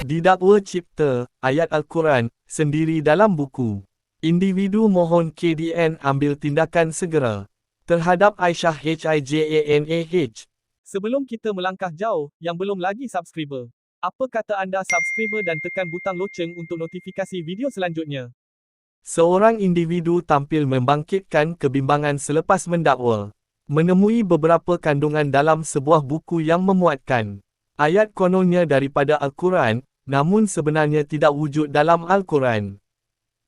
Didakwa cipta ayat Al-Quran sendiri dalam buku. Individu mohon KDN ambil tindakan segera terhadap Aisyah HIJANAH. Sebelum kita melangkah jauh, yang belum lagi subscriber, apa kata anda subscriber dan tekan butang loceng untuk notifikasi video selanjutnya? Seorang individu tampil membangkitkan kebimbangan selepas mendakwa menemui beberapa kandungan dalam sebuah buku yang memuatkan ayat kononnya daripada Al-Quran, namun sebenarnya tidak wujud dalam Al-Quran.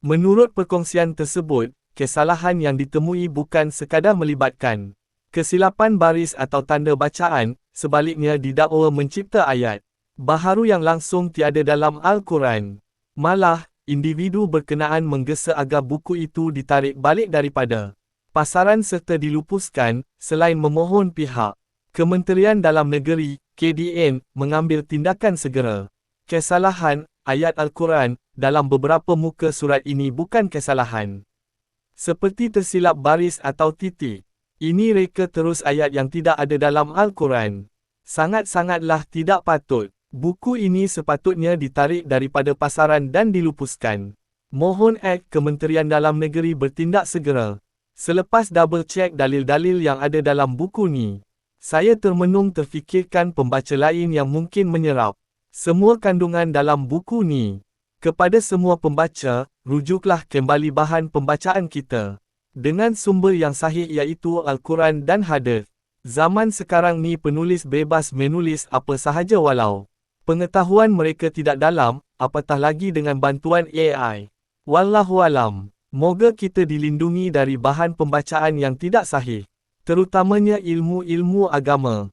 Menurut perkongsian tersebut, kesalahan yang ditemui bukan sekadar melibatkan kesilapan baris atau tanda bacaan, sebaliknya didakwa mencipta ayat baharu yang langsung tiada dalam Al-Quran. Malah, individu berkenaan menggesa agar buku itu ditarik balik daripada pasaran serta dilupuskan, selain memohon pihak Kementerian Dalam Negeri, KDN, mengambil tindakan segera. Kesalahan ayat Al-Quran dalam beberapa muka surat ini bukan kesalahan seperti tersilap baris atau titik. Ini reka terus ayat yang tidak ada dalam Al-Quran. Sangat-sangatlah tidak patut. Buku ini sepatutnya ditarik daripada pasaran dan dilupuskan. Mohon Kementerian Dalam Negeri bertindak segera. Selepas double check dalil-dalil yang ada dalam buku ni, saya termenung terfikirkan pembaca lain yang mungkin menyerap semua kandungan dalam buku ni. Kepada semua pembaca, rujuklah kembali bahan pembacaan kita dengan sumber yang sahih iaitu Al-Quran dan hadis. Zaman sekarang ni penulis bebas menulis apa sahaja walau pengetahuan mereka tidak dalam, apatah lagi dengan bantuan AI. Wallahualam. Moga kita dilindungi dari bahan pembacaan yang tidak sahih, terutamanya ilmu-ilmu agama.